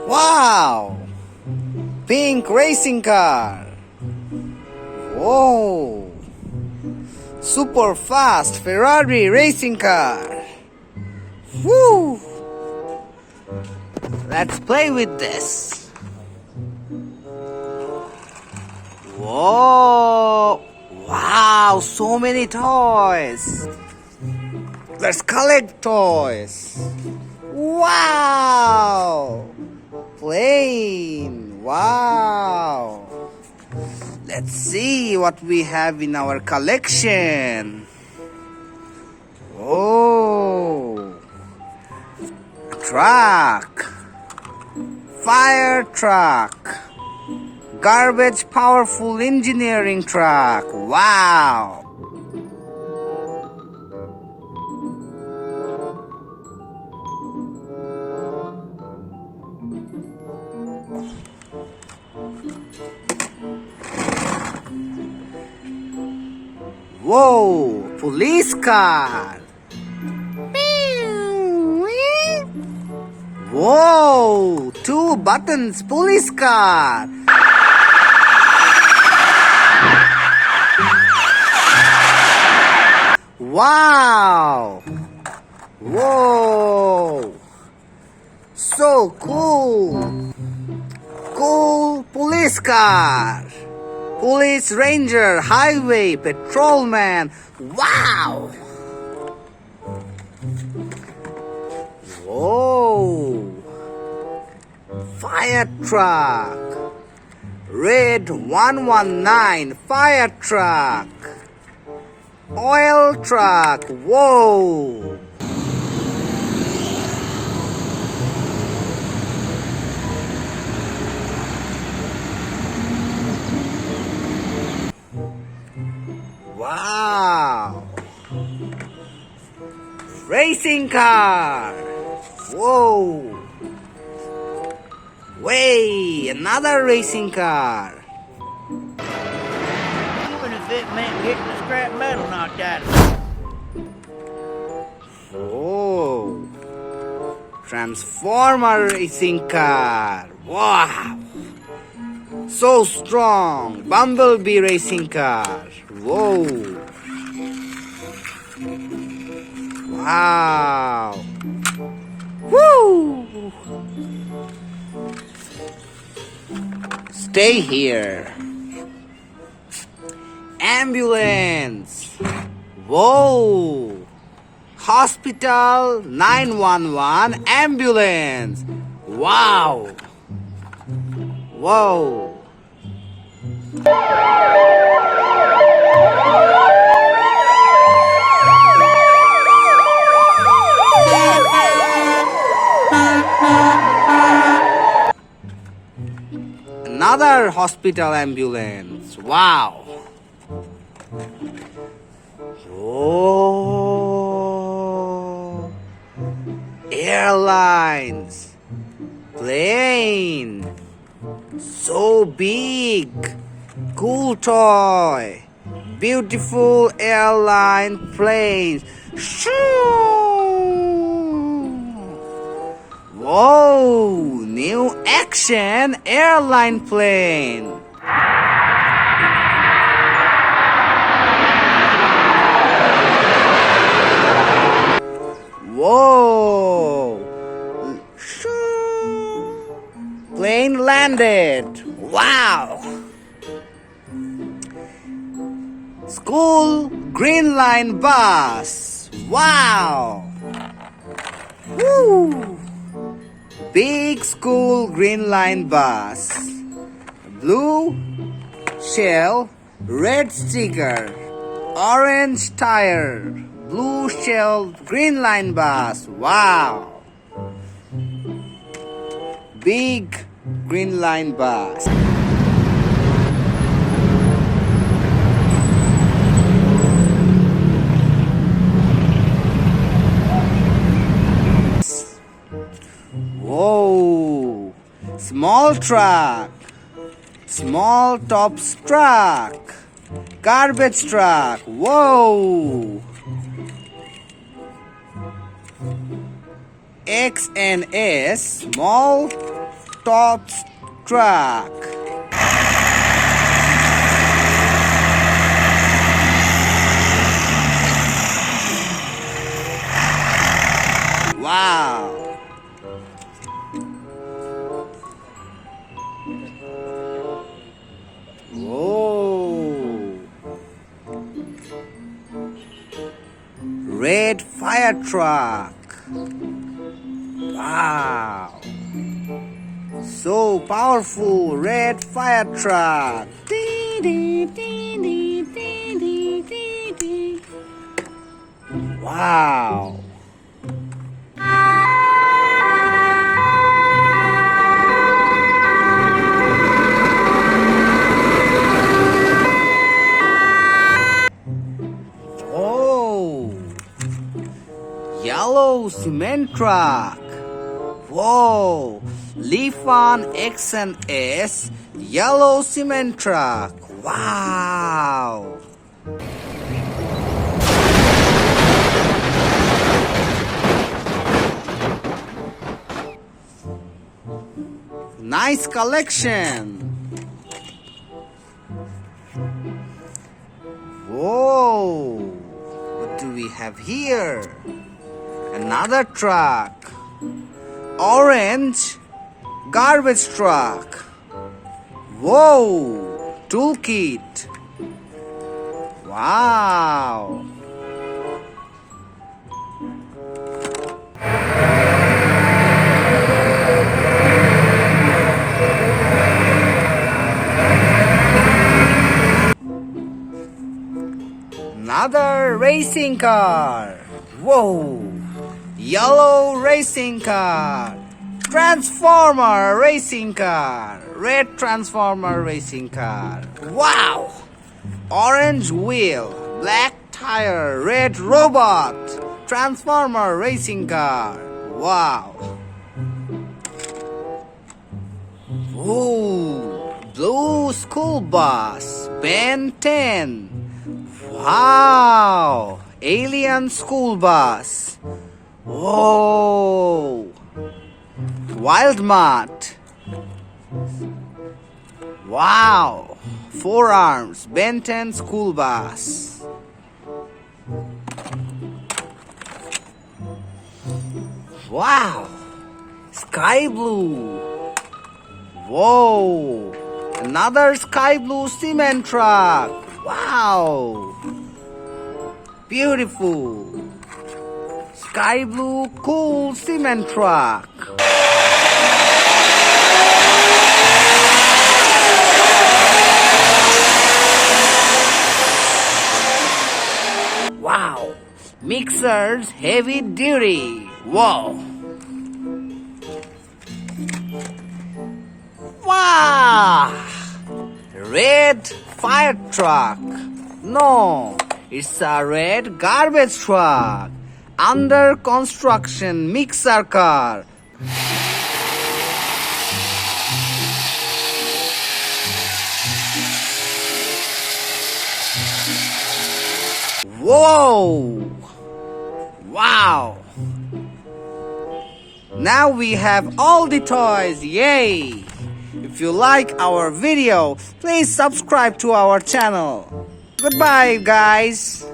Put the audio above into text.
Wow! Pink racing car. Whoa! Super fast Ferrari racing car. Woo! Let's play with this. Whoa! Wow, so many toys. Let's collect toys. Wow! Plane. Wow! Let's see what we have in our collection. Oh! Truck. Fire truck. Garbage powerful engineering truck. Wow! Whoa! Police car. Whoa! 2 buttons police car. Wow! Whoa! So cool! Cool police car! Police ranger, highway, patrolman. Wow! Whoa! Fire truck. Red 119 fire truck. Oil truck. Whoa! Wow! Racing car! Whoa! Way! Another racing car! Even if it meant getting the scrap metal knocked out of it. Oh! Transformer racing car! Wow! So strong! Bumblebee racing car! Whoa! Wow! Woo! Stay here. Ambulance. Whoa! Hospital 911 ambulance. Wow! Whoa! Another hospital ambulance. Wow. Oh. Airlines. Plane. So big. Cool toy. Beautiful airline planes. Shoo. Whoa! New action airline plane. Whoa! Plane landed. Wow! School green line bus. Wow! Woo! Big school green line bus. Blue shell, red sticker, orange tire, blue shell green line bus. Wow! Big green line bus. Whoa! Small truck. Small tops truck. Garbage truck. Whoa! X and S, small tow truck. Wow. Whoa. Red fire truck. Wow. So powerful red fire truck. Dee, dee, dee, dee, dee, dee, dee, dee. Wow. Oh, yellow cement truck. Whoa, Lifan X and S, yellow cement truck. Wow. Nice collection. Whoa, what do we have here? Another truck. Orange garbage truck. Whoa, toolkit. Wow. Another racing car. Whoa, yellow racing car. Transformer racing car. Red transformer racing car. Wow. Orange wheel. Black tire. Red robot. Transformer racing car. Wow. Ooh, blue school bus. Ben 10. Wow. Alien school bus. Whoa. Wild Mart. Wow. 4 arms. Ben 10 school bus. Wow. Sky blue. Whoa. Another sky blue cement truck. Wow. Beautiful. Sky blue cool cement truck. Wow. Mixers heavy duty. Whoa. Wow. Red fire truck. No, it's a red garbage truck. Under construction mixer car. Whoa! Wow! Now we have all the toys, yay! If you like our video, please subscribe to our channel. Goodbye, guys!